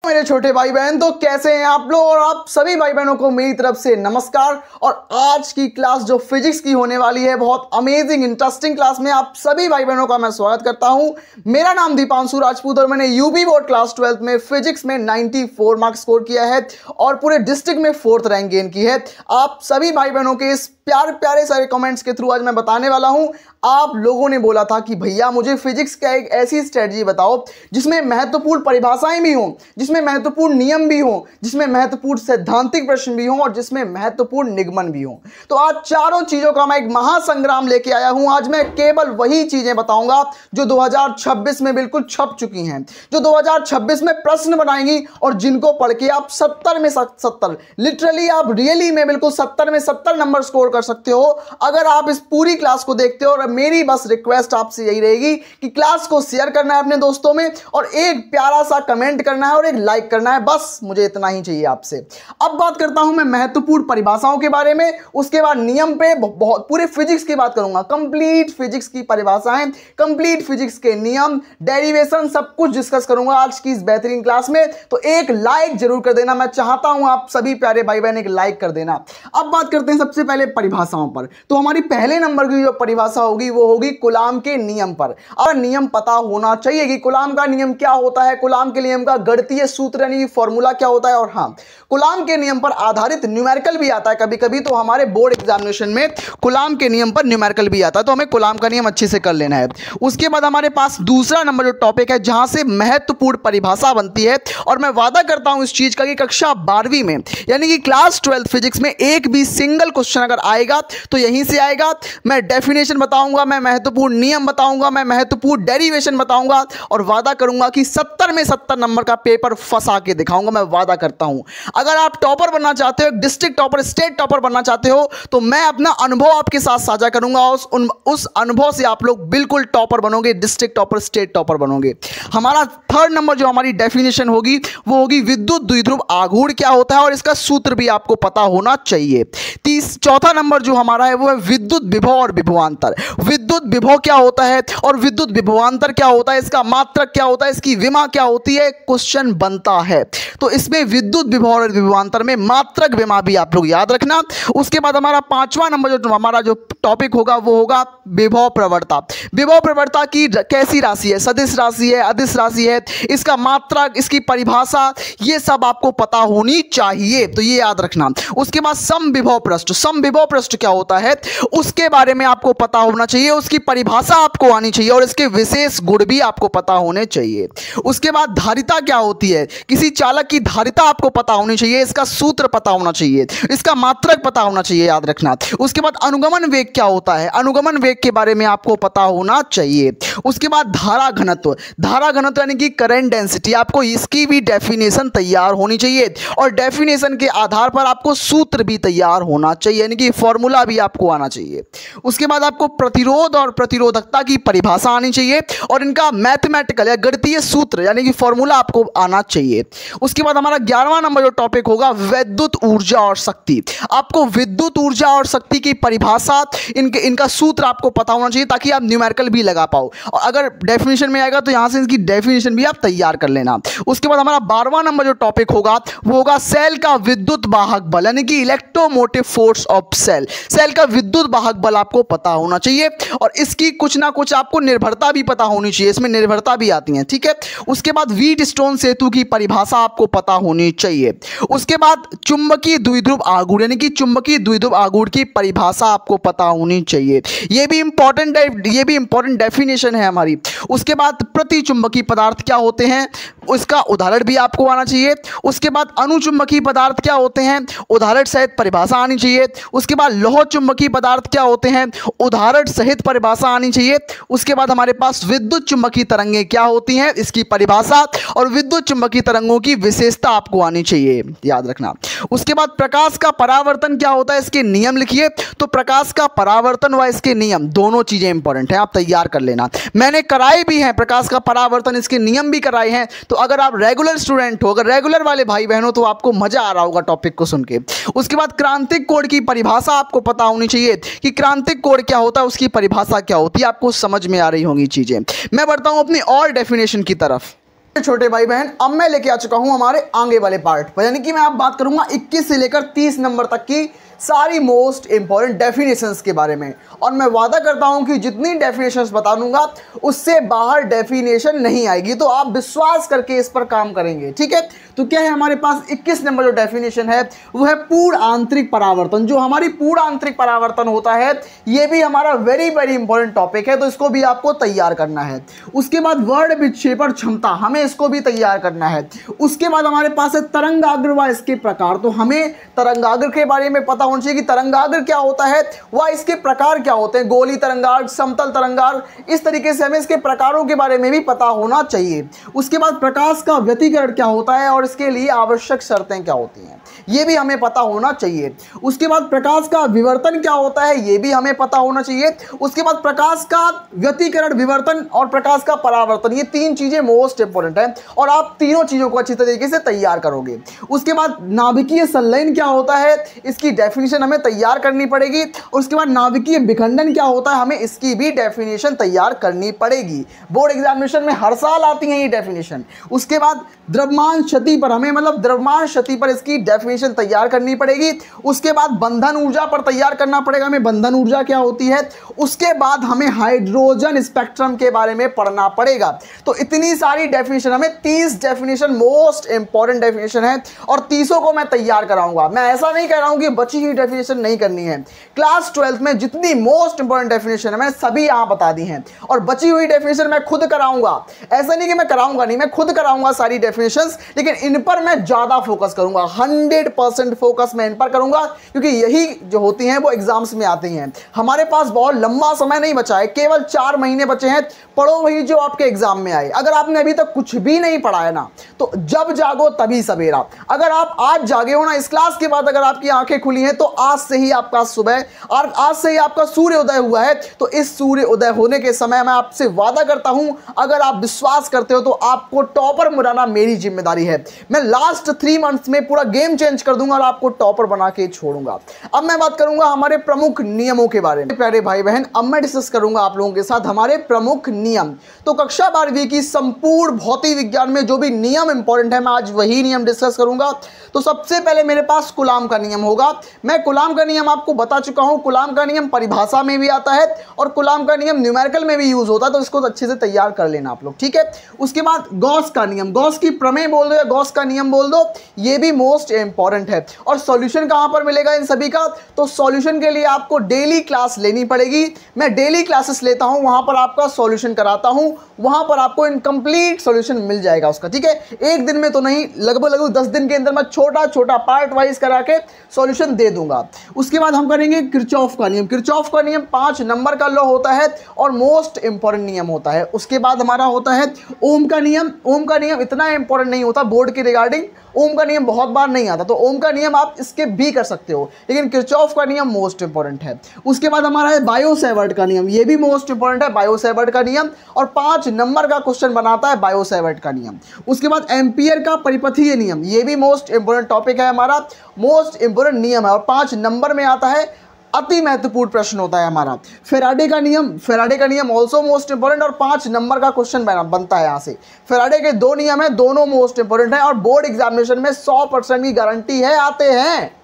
मेरे छोटे भाई बहन, तो कैसे हैं आप लोग। और आप सभी भाई बहनों को मेरी तरफ से नमस्कार। और आज की क्लास जो फिजिक्स की होने वाली है, बहुत अमेजिंग इंटरेस्टिंग क्लास में आप सभी भाई बहनों का मैं स्वागत करता हूं। मेरा नाम दीपांशु राजपूत और मैंने यूपी बोर्ड क्लास 12 में फिजिक्स में 94 मार्क्स स्कोर किया है और पूरे डिस्ट्रिक्ट में 4th रैंक गेन की है। आप सभी भाई बहनों के इस प्यारे सारे कमेंट्स के थ्रू आज मैं बताने वाला हूं। आप लोगों ने बोला था कि भैया मुझे फिजिक्स का एक ऐसी स्ट्रेटजी बताओ जिसमें महत्वपूर्ण परिभाषाएं भी हों, जिसमें महत्वपूर्ण नियम भी हों, जिसमें महत्वपूर्ण सैद्धांतिक प्रश्न भी हों और जिसमें महत्वपूर्ण निगमन भी हों। तो आज चारों चीजों का मैं एक महासंग्राम लेके आया हूं। आज मैं केवल वही चीजें बताऊंगा जो 2026 में बिल्कुल छप चुकी हैं, जो 2026 में प्रश्न बनाएंगी और जिनको पढ़ के आप 70 में 70 लिटरली आप रियली में बिल्कुल 70 में 70 नंबर स्कोर कर सकते हो अगर आप इस पूरी क्लास को देखते हो। और मेरी बस रिक्वेस्ट आपसे यही रहेगी कि क्लास को शेयर करना है अपने दोस्तों में और एक प्यारा सा कमेंट करना है और एक लाइक करना है। बस मुझे इतना ही चाहिए आपसे। अब बात करता हूं मैं महत्वपूर्ण परिभाषाओं के बारे में, उसके बाद नियम पे, बहुत पूरे फिजिक्स की बात करूंगा। कंप्लीट फिजिक्स की परिभाषाएं, कंप्लीट फिजिक्स के नियम, डेरिवेशन, सब कुछ डिस्कस करूंगा आज की इस बेहतरीन क्लास में। तो एक लाइक जरूर कर देना, मैं चाहता हूं आप सभी प्यारे भाई बहन एक लाइक कर देना। अब बात करते हैं सबसे पहले परिभाषाओं पर। तो हमारी पहले नंबर की जो परिभाषा होगी वो होगी कूलाम के नियम पर। और नियम पता होना चाहिए कि कूलाम का नियम क्या होता है, कूलाम के नियम का गणितीय सूत्र यानी फॉर्मूला क्या होता है। और हाँ, कूलाम के नियम पर आधारित न्यूमेरिकल भी आता है कभी कभी। तो हमारे बोर्ड एग्जामिनेशन में कूलाम के नियम पर न्यूमेरिकल भी आता है, तो हमें कूलाम का नियम अच्छे से कर लेना है। उसके बाद हमारे पास दूसरा नंबर जो टॉपिक है जहां से महत्वपूर्ण परिभाषा बनती है, और मैं वादा करता हूं इस चीज का कि कक्षा 12वीं में यानी कि क्लास 12 फिजिक्स में एक भी सिंगल क्वेश्चन अगर आएगा तो यहीं से आएगा। मैं डेफिनेशन बताऊंगा, मैं महत्वपूर्ण नियम बताऊंगा, मैं महत्वपूर्ण डेरिवेशन बताऊंगा और वादा करूंगा कि 70 में 70 नंबर का पेपर फंसा के दिखाऊंगा। मैं वादा करता हूं। अगर आप टॉपर बनना चाहते हो, डिस्ट्रिक्ट टॉपर, स्टेट टॉपर बनना चाहते हो, तो मैं अपना अनुभव आपके साथ साझा करूंगा। उस अनुभव से आप लोग बिल्कुल टॉपर बनोगे, डिस्ट्रिक्ट टॉपर, स्टेट टॉपर बनोगे। हमारा थर्ड नंबर जो हमारी डेफिनेशन होगी वो होगी विद्युत द्विध्रुव आघूर्ण क्या होता है और इसका सूत्र भी आपको पता होना चाहिए। चौथा नंबर जो हमारा है वो है विद्युत विभव और विभवांतर। विद्युत विभव क्या होता है और विद्युत विभवांतर क्या होता है, इसका मात्रक क्या होता है, इसकी विमा क्या होती है, क्वेश्चन बनता है। तो इसमें विद्युत विभव और विभवांतर में मात्रक विमा भी आप लोग याद रखना। उसके बाद हमारा पांचवा नंबर जो हमारा जो टॉपिक होगा वो होगा विभव प्रवणता। विभव प्रवणता की कैसी राशि है, सदिश राशि है, अदिश राशि है, इसका मात्रक, इसकी परिभाषा, ये सब आपको पता होनी चाहिए, तो ये याद रखना। उसके बाद समविभव पृष्ठ। समविभव पृष्ठ क्या होता है उसके बारे में आपको पता होना चाहिए, उसकी परिभाषा आपको आनी चाहिए और इसके विशेष गुण भी आपको पता होने चाहिए। उसके बाद धारिता क्या होती है, किसी चालक की धारिता आपको पता होनी चाहिए, इसका सूत्र पता होना चाहिए, इसका मात्रक पता होना चाहिए, याद रखना। उसके बाद अनुगमन वेग क्या होता है, अनुगमन वेग के बारे में आपको पता होना चाहिए। उसके बाद धारा घनत्व। धारा घनत्व यानी कि करंट डेंसिटी, आपको इसकी भी डेफिनेशन तैयार होनी चाहिए और डेफिनेशन के आधार पर आपको सूत्र भी तैयार होना चाहिए, यानी कि फॉर्मूला भी आपको आना चाहिए। उसके बाद आपको प्रतिरोध और प्रतिरोधकता की परिभाषा आनी चाहिए और इनका मैथमेटिकल या गणितीय सूत्र यानी कि फॉर्मूला आपको आना चाहिए। उसके बाद हमारा 11वां नंबर जो टॉपिक होगा विद्युत ऊर्जा और शक्ति। आपको विद्युत ऊर्जा और शक्ति की परिभाषा, इनका सूत्र आपको पता होना चाहिए ताकि आप न्यूमेरिकल भी लगा पाओ, और अगर डेफिनेशन में आएगा तो यहां से इसकी डेफिनेशन भी आप तैयार कर लेना। उसके बाद हमारा 12वां नंबर जो टॉपिक होगा वो होगा सेल का विद्युत वाहक बल यानी कि electromotive force of cell. Cell का विद्युत वाहक बल आपको पता होना चाहिए और इसकी कुछ ना कुछ आपको निर्भरता भी पता होनी चाहिए, इसमें निर्भरता भी आती है, ठीक है। उसके बाद व्हीटस्टोन सेतु की परिभाषा आपको पता होनी चाहिए। उसके बाद चुंबकीय द्विध्रुव आघूर्ण यानी कि चुंबकीय द्विध्रुव आघूर्ण की परिभाषा आपको पता होनी चाहिए, ये भी इंपॉर्टेंट डेफिनेशन है हमारी। उसके बाद प्रतिचुंबकीय पदार्थ क्या होते हैं उसका उदाहरण भी आपको आना चाहिए। उसके बाद अनुचुंबकीय पदार्थ क्या होते हैं, उदाहरण सहित परिभाषा आनी चाहिए। उसके बाद लौह चुंबकीय पदार्थ क्या होते हैं, उदाहरण सहित परिभाषा आनी चाहिए। उसके बाद हमारे पास विद्युत चुंबकीय तरंगें क्या होती हैं, इसकी परिभाषा और विद्युत चुंबकीय तरंगों की विशेषता आपको आनी चाहिए, याद रखना। उसके बाद प्रकाश का परावर्तन क्या होता है, इसके नियम लिखिए। तो प्रकाश का परावर्तन व इसके नियम दोनों चीजें इंपॉर्टेंट हैं, आप तैयार कर लेना। मैंने कराए भी हैं प्रकाश का परावर्तन, इसके नियम भी कराए हैं। तो अगर आप रेगुलर स्टूडेंट हो, अगर रेगुलर वाले भाई बहनों, तो आपको मजा आ रहा होगा टॉपिक को सुन के। उसके बाद क्रांतिक कोण की परिभाषा आपको पता होनी चाहिए कि क्रांतिक कोण क्या होता है, उसकी परिभाषा क्या होती है, आपको समझ में आ रही होंगी चीजें। मैं बढ़ता हूं अपनी और डेफिनेशन की तरफ। छोटे भाई बहन, अब मैं लेके आ चुका हूं हमारे आगे वाले पार्ट पर, यानी कि मैं अब बात करूंगा 21 से लेकर 30 नंबर तक की सारी मोस्ट इंपॉर्टेंट डेफिनेशंस के बारे में। और मैं वादा करता हूं कि जितनी डेफिनेशंस बता दूंगा उससे बाहर डेफिनेशन नहीं आएगी, तो आप विश्वास करके इस पर काम करेंगे, ठीक है। तो क्या है हमारे पास 21 नंबर जो डेफिनेशन है वो है पूर्ण आंतरिक परावर्तन। जो हमारी पूर्ण आंतरिक परावर्तन होता है ये भी हमारा वेरी वेरी इंपॉर्टेंट टॉपिक है, तो इसको भी आपको तैयार करना है। उसके बाद वर्ण विक्षेपण क्षमता, हमें इसको भी तैयार करना है। उसके बाद हमारे पास है तरंगाग्र व इसके प्रकार, तो हमें तरंगाग्र के बारे में पता होना चाहिए कि तरंगाग्र क्या होता है व इसके प्रकार क्या होते हैं, गोली तरंगाग्र, समतल तरंगाग्र, इस तरीके से हमें इसके प्रकारों के बारे में भी पता होना चाहिए। उसके बाद प्रकाश का व्यतिकरण क्या होता है और इसके लिए आवश्यक शर्तें क्या होती हैं, ये भी हमें पता होना चाहिए। उसके बाद प्रकाश का विवर्तन क्या होता है, ये भी हमें पता होना चाहिए। उसके बाद प्रकाश का व्यतिकरण, विवर्तन और प्रकाश का परावर्तन, ये तीन चीजें मोस्ट इंपोर्टेंट है और आप तीनों चीजों को अच्छी तरीके से तैयार करोगे। उसके बाद नाभिकीय संलयन क्या होता है, इसकी डेफिनेशन हमें तैयार करनी पड़ेगी। उसके बाद नाभिकीय विखंडन क्या होता है, हमें इसकी भी डेफिनेशन तैयार करनी पड़ेगी। बोर्ड एग्जामिनेशन में हर साल आती है ये डेफिनेशन। उसके बाद द्रव्यमान क्षति पर, हमें मतलब द्रव्यमान क्षति पर इसकी डेफिनेशन तैयार करनी पड़ेगी। उसके बाद बंधन ऊर्जा पर तैयार करना पड़ेगा, हमें बंधन ऊर्जा क्या होती है। उसके बाद हमें हाइड्रोजन स्पेक्ट्रम के बारे में पढ़ना पड़ेगा। तो इतनी सारी डेफिनेशन, हमें 30 डेफिनेशन मोस्ट इंपॉर्टेंट डेफिनेशन है और 30 को मैं तैयार कराऊंगा। मैं ऐसा नहीं कह रहा हूं कि बची हुई डेफिनेशन नहीं करनी है। क्लास 12 में जितनी मोस्ट इंपॉर्टेंट डेफिनेशन है मैं सभी यहां बता दी हैं और बची हुई डेफिनेशन मैं खुद कराऊंगा। ऐसा नहीं कि मैं कराऊंगा नहीं, मैं खुद कराऊंगा सारी डेफिनेशंस, लेकिन इन पर मैं ज्यादा फोकस करूंगा। 100% फोकस मैं इन पर करूंगा क्योंकि यही जो होती हैं वो एग्जाम्स में आती हैं। हमारे पास बहुत लंबा समय नहीं बचा है, केवल 4 महीने बचे हैं। पढ़ो वही जो आपके एग्जाम में आए। अगर आपने अभी तक कुछ भी नहीं पढ़ा है ना, तो जब जागो तभी सवेरा। अगर आप आज जागे हो ना, इस क्लास के बाद अगर आपकी आंखें खुली हैं, तो आज से ही आपका सुबह और आज से ही आपका सूर्य उदय हुआ है। तो इस सूर्य उदय होने के समय मैं आपसे वादा करता हूं, अगर आप विश्वास करते हो तो आपको टॉपर बनाना मेरी जिम्मेदारी है। मैं लास्ट 3 मंथ्स में पूरा गेम चेंज कर दूंगा और आपको टॉपर बना के छोड़ूंगा। अब मैं बात करूंगा हमारे प्रमुख नियमों के बारे में। प्यारे भाई बहन, अब मैं डिस्कस करूंगा आप लोगों के साथ हमारे प्रमुख नियम। तो कक्षा 12वीं की संपूर्ण भौतिक विज्ञान में जो भी नियम इंपॉर्टेंट है मैं आज वही नियम डिस्कस करूंगा। तो सबसे पहले मेरे पास कूलाम का नियम होगा। मैं कूलाम का नियम आपको बता चुका हूं। कूलाम का नियम परिभाषा में भी आता है और कूलाम का नियम न्यूमेरिकल में भी यूज होता है, तो इसको अच्छे से तैयार कर लेना आप लोग, ठीक है। उसके बाद गॉस का नियम, गॉस की प्रमेय बोल दो या गॉस का नियम बोल दो, ये भी मोस्ट इंपॉर्टेंट है। और सॉल्यूशन कहां पर मिलेगा इन सभी का, तो सॉल्यूशन के लिए आपको डेली क्लास लेनी पड़ेगी। मैं डेली क्लासेस लेता हूं, वहां पर आपका सॉल्यूशन कराता हूं, वहां पर आपको इनकम्प्लीट सॉल्यूशन मिल जाएगा उसका, ठीक है। एक दिन में तो नहीं, लगभग 10 दिन के अंदर मैं छोटा छोटा पार्ट वाइज करा के सॉल्यूशन दे दूंगा। उसके बाद हम करेंगे किरचॉफ का नियम। किरचॉफ का नियम 5 नंबर का लॉ होता है और मोस्ट इंपॉर्टेंट नियम होता है। उसके बाद हमारा होता है ओम का नियम। ओम का नियम इतना इंपॉर्टेंट नहीं होता बोर्ड के रिगार्डिंग, ओम का नियम बहुत बार नहीं आता, तो ओम का नियम आप इसके भी कर सकते हो, लेकिन किरचॉफ का नियम मोस्ट इंपॉर्टेंट है। उसके बाद हमारा है बायो-सेवर्ट का नियम, ये भी मोस्ट इंपॉर्टेंट है, बायो-सेवर्ट का नियम, और 5 नंबर का क्वेश्चन बनाता है बायो-सेवर्ट का नियम। उसके बाद एम्पियर का परिपथीय नियम, ये भी मोस्ट इंपॉर्टेंट टॉपिक है हमारा, मोस्ट इंपॉर्टेंट नियम है और 5 नंबर में आता है। अति महत्वपूर्ण प्रश्न होता है हमारा फेराडे का नियम। फेराडे का नियम ऑल्सो मोस्ट इंपॉर्टेंट और 5 नंबर का क्वेश्चन बनता है यहाँ से। फेराडे के 2 नियम है, दोनों मोस्ट इंपॉर्टेंट है और बोर्ड एग्जामिनेशन में 100% की गारंटी है आते हैं।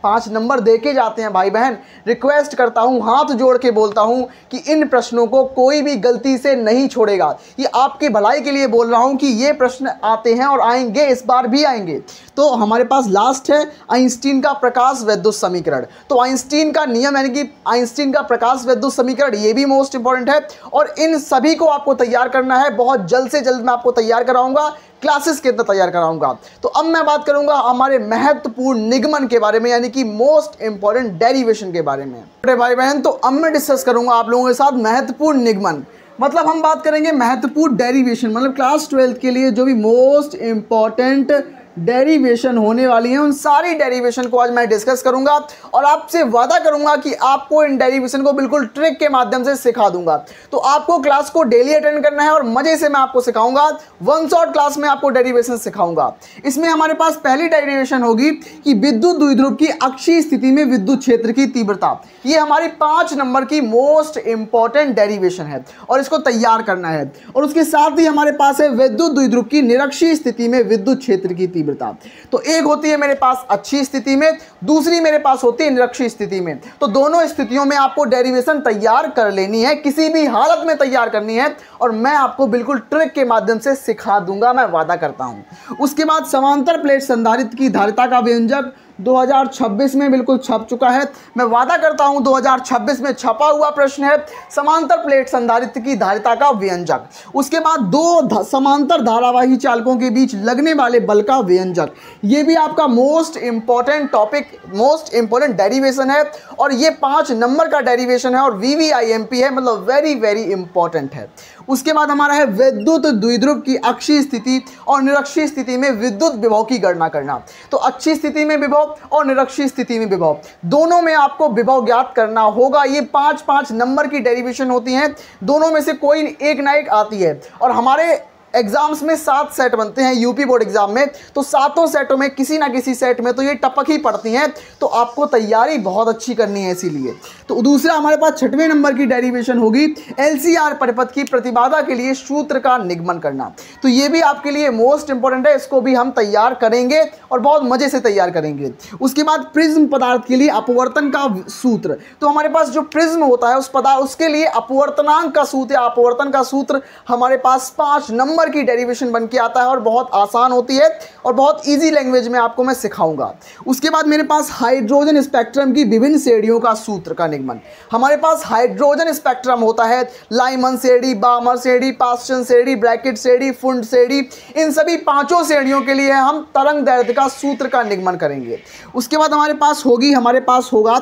5 नंबर देके जाते हैं भाई बहन। रिक्वेस्ट करता हूं, हाथ जोड़ के बोलता हूं कि इन प्रश्नों को कोई भी गलती से नहीं छोड़ेगा। ये आपकी भलाई के लिए बोल रहा हूं कि ये प्रश्न आते हैं और आएंगे, इस बार भी आएंगे। तो हमारे पास लास्ट है आइंस्टीन का प्रकाश विद्युत समीकरण। तो आइंस्टीन का नियम यानी कि आइंस्टीन का प्रकाश विद्युत समीकरण, ये भी मोस्ट इंपॉर्टेंट है और इन सभी को आपको तैयार करना है। बहुत जल्द से जल्द मैं आपको तैयार कराऊंगा, क्लासेस के अंदर तैयार कराऊंगा। तो अब मैं बात करूंगा हमारे महत्वपूर्ण निगमन के बारे में, यानी कि मोस्ट इंपॉर्टेंट डेरिवेशन के बारे में। अरे भाई बहन, तो अब मैं डिस्कस करूंगा आप लोगों के साथ महत्वपूर्ण निगमन, मतलब हम बात करेंगे महत्वपूर्ण डेरिवेशन, मतलब क्लास 12 के लिए जो भी मोस्ट इंपॉर्टेंट डेरिवेशन होने वाली हैं, उन सारी डेरिवेशन को आज मैं डिस्कस करूंगा और आपसे वादा करूंगा कि आपको इन डेरिवेशन को बिल्कुल ट्रिक के माध्यम से सिखा दूंगा। तो आपको क्लास को डेली अटेंड करना है और मजे से मैं आपको सिखाऊंगा। वन शॉट क्लास में आपको डेरिवेशन सिखाऊंगा। इसमें हमारे पास पहली डेरिवेशन होगी कि विद्युत द्विध्रुव की अक्षीय स्थिति में विद्युत क्षेत्र की तीव्रता। ये हमारी 5 नंबर की मोस्ट इंपॉर्टेंट डेरिवेशन है और इसको तैयार करना है। और उसके साथ ही हमारे पास है विद्युत द्विध्रुव की निरक्षीय स्थिति में विद्युत क्षेत्र की तीव्रता। तो एक होती है मेरे पास अच्छी स्थिति में, दूसरी मेरे पास होती है निरक्षीय स्थिति में। तो दोनों स्थितियों में आपको डेरिवेशन तैयार कर लेनी है, किसी भी हालत में तैयार करनी है और मैं आपको बिल्कुल ट्रिक के माध्यम से सिखा दूंगा, मैं वादा करता हूं। उसके बाद समांतर प्लेट संधारित्र की धारिता का व्यंजक 2026 में बिल्कुल छप चुका है। मैं वादा करता हूं 2026 में छपा हुआ प्रश्न है समांतर प्लेट संधारित्र की धारिता का व्यंजक। उसके बाद दो समांतर धारावाही चालकों के बीच लगने वाले बल का व्यंजक। ये भी आपका most important topic, most important derivation है और ये 5 नंबर का डेरिवेशन है और VVIMP है, मतलब वेरी वेरी इंपॉर्टेंट है। उसके बाद हमारा है विद्युत द्विध्रुव की अक्षीय स्थिति और निरक्षीय स्थिति में विद्युत विभव की गणना करना। तो अच्छी स्थिति में विभव और निरक्षीय स्थिति में विभव, दोनों में आपको विभव ज्ञात करना होगा। ये 5-5 नंबर की डेरिवेशन होती हैं, दोनों में से कोई एक ना एक आती है। और हमारे एग्जाम्स में 7 सेट बनते हैं यूपी बोर्ड एग्जाम में, तो 7 सेटों में किसी ना किसी सेट में तो ये टपक ही पड़ती हैं। तो आपको तैयारी बहुत अच्छी करनी है इसीलिए। तो दूसरा हमारे पास 6वें नंबर की डेरिवेशन होगी LCR परिपथ की प्रतिबाधा के लिए सूत्र का निगमन करना। तो ये भी आपके लिए मोस्ट इंपॉर्टेंट है, इसको भी हम तैयार करेंगे और बहुत मजे से तैयार करेंगे। उसके बाद प्रिज्म पदार्थ के लिए अपवर्तन का सूत्र। तो हमारे पास जो प्रिज्म होता है उस पदार्थ, उसके लिए अपवर्तनांक का सूत्र या अपवर्तन का सूत्र हमारे पास 5 नंबर की डेरिवेशन बन के आता है और बहुत आसान होती है और बहुत इजी लैंग्वेज में आपको मैं सिखाऊंगा। उसके बाद मेरे पास हाइड्रोजन स्पेक्ट्रम की विभिन्न श्रेणियों का सूत्र का निगमन। हमारे पास हाइड्रोजन स्पेक्ट्रम होता है लाइमन श्रेणी, बामर श्रेणी, पास्चन श्रेणी, ब्रैकेट श्रेणी, फुंड श्रेणी। इन सभी 5 श्रेणियों के लिए हम तरंग दैर्ध्य का सूत्र का निगमन करेंगे। उसके बाद हमारे पास होगा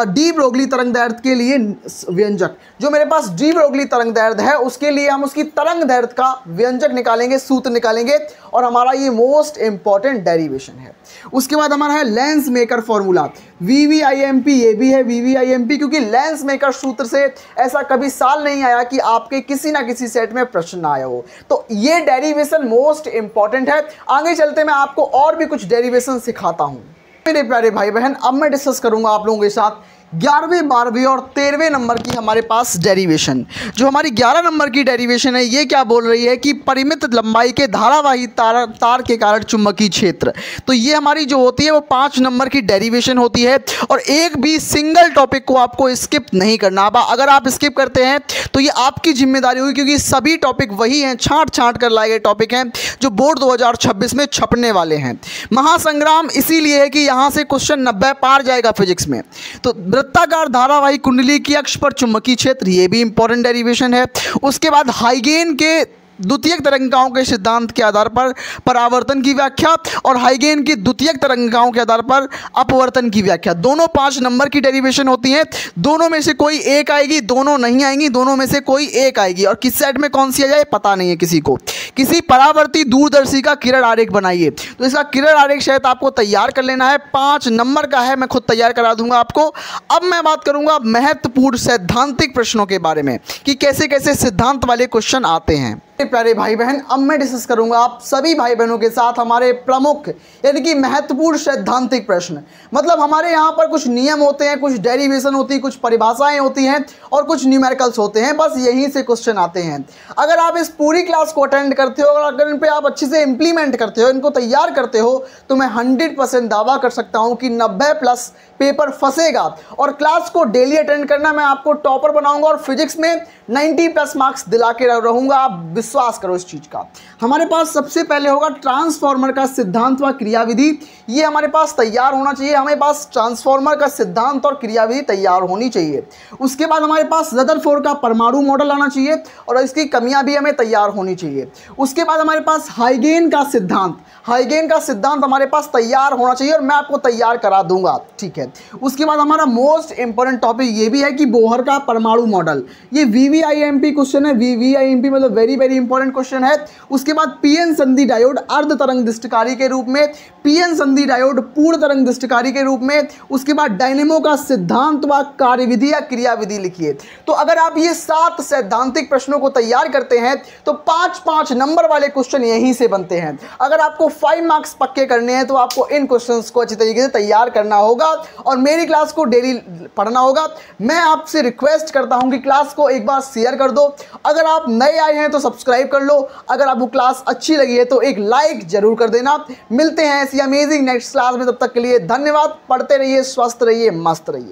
डी ब्रोगली तरंग दैर्ध्य के लिए व्यंजक। जो मेरे पास डी ब्रोगली तरंग दैर्ध्य है उसके लिए हम उसकी तरंग दैर्ध्य का व्यंजक निकालेंगे, सूत्र निकालेंगे और हमारा ये मोस्ट इंपॉर्टेंट डेरिवेशन है। उसके बाद हमारा है लेंस मेकर फॉर्मूला। VVIMP ये भी है VVIMP, क्योंकि लेंस मेकर सूत्र से ऐसा कभी साल नहीं आया कि आपके किसी ना किसी सेट में प्रश्न आया हो। तो ये डेरिवेशन मोस्ट इंपॉर्टेंट है। आगे चलते मैं आपको और भी कुछ डेरिवेशन सिखाता हूं। मेरे प्यारे भाई बहन, अब मैं डिस्कस करूंगा आप लोगों के साथ 11वें, 12वें और 13वें नंबर की हमारे पास डेरिवेशन। जो हमारी 11 नंबर की डेरिवेशन है ये क्या बोल रही है कि परिमित लंबाई के धारावाही तार के कारण चुंबकीय क्षेत्र। तो ये हमारी जो होती है वो 5 नंबर की डेरिवेशन होती है और एक भी सिंगल टॉपिक को आपको स्किप नहीं करना। अगर आप स्किप करते हैं तो ये आपकी जिम्मेदारी होगी, क्योंकि सभी टॉपिक वही हैं, छांट कर लाए गए टॉपिक हैं जो बोर्ड 2026 में छपने वाले हैं। महासंग्राम इसीलिए है कि यहाँ से क्वेश्चन 90 पार जाएगा फिजिक्स में। तो वृत्ताकार धारावाही कुंडली की अक्ष पर चुंबकीय क्षेत्र, ये भी इंपॉर्टेंट डेरिवेशन है। उसके बाद हाइगेन के द्वितीयक तरंगिकाओं के सिद्धांत के आधार पर परावर्तन की व्याख्या और हाइगेन की द्वितीयक तरंगिकाओं के आधार पर अपवर्तन की व्याख्या। दोनों 5 नंबर की डेरिवेशन होती हैं। दोनों में से कोई एक आएगी, दोनों नहीं आएंगी, दोनों में से कोई एक आएगी। और किस सेट में कौन सी आ जाए पता नहीं है किसी को। किसी परावर्ती दूरदर्शी का किरण आरेख बनाइए। तो इसका किरण आरेख शायद आपको तैयार कर लेना है, 5 नंबर का है, मैं खुद तैयार करा दूंगा आपको। अब मैं बात करूंगा महत्वपूर्ण सैद्धांतिक प्रश्नों के बारे में कि कैसे कैसे सिद्धांत वाले क्वेश्चन आते हैं। प्यारे भाई बहन, अब मैं डिस्कस करूंगा आप सभी भाई बहनों के साथ हमारे प्रमुख यानी कि महत्वपूर्ण सैद्धांतिक प्रश्न। मतलब हमारे यहाँ पर कुछ नियम होते हैं, कुछ डेरिवेशन होती है, कुछ परिभाषाएं होती हैं और कुछ न्यूमेरिकल्स होते हैं। बस यहीं से क्वेश्चन आते हैं। अगर आप इस पूरी क्लास को अटेंड करते हो और अगर इन पर आप अच्छे से इंप्लीमेंट करते हो, इनको तैयार करते हो, तो मैं 100% दावा कर सकता हूँ कि 90+ पेपर फंसेगा। और क्लास को डेली अटेंड करना, मैं आपको टॉपर बनाऊंगा और फिजिक्स में 90+ मार्क्स दिला के रहूंगा। आप विश्वास करो इस चीज का। हमारे पास सबसे पहले होगा ट्रांसफार्मर का सिद्धांत व क्रियाविधि। ये हमारे पास तैयार होना चाहिए। हमारे पास ट्रांसफार्मर का सिद्धांत और क्रियाविधि तैयार होनी चाहिए। उसके बाद हमारे पास रदरफोर्ड का परमाणु मॉडल आना चाहिए और इसकी कमियां भी हमें तैयार होनी चाहिए। उसके बाद हमारे पास हाइगेन का सिद्धांत हमारे पास तैयार होना चाहिए और मैं आपको तैयार करा दूंगा, ठीक है। उसके बाद हमारा मोस्ट इंपॉर्टेंट टॉपिक ये भी है कि बोहर का परमाणु मॉडल। ये VVIMP क्वेश्चन है। VVIMP मतलब very very very important question है। उसके बाद पीएन संधि डायोड अर्ध तरंग दृष्टिकारी के रूप में, पीएन संधि डायोड पूर्ण तरंग दृष्टिकारी के रूप में। उसके बाद डायनेमो का सिद्धांत व कार्यविधि या क्रियाविधि लिखिए। तो अगर आप ये 7 सैद्धांतिक प्रश्नों को तैयार करते हैं तो 5-5 नंबर वाले क्वेश्चन यहीं से बनते हैं। अगर आपको 5 मार्क्स पक्के करने हैं तो आपको इन क्वेश्चंस को अच्छी तरीके से तैयार करना होगा और मेरी क्लास को डेली पढ़ना होगा। मैं आपसे रिक्वेस्ट करता हूं कि क्लास को एक बार शेयर कर दो। अगर आप नए आए हैं तो सब्सक्राइब कर लो। अगर आपको क्लास अच्छी लगी है तो एक लाइक जरूर कर देना। मिलते हैं ऐसी अमेजिंग नेक्स्ट क्लास में, तब तक के लिए धन्यवाद। पढ़ते रहिए, स्वस्थ रहिए, मस्त रहिए।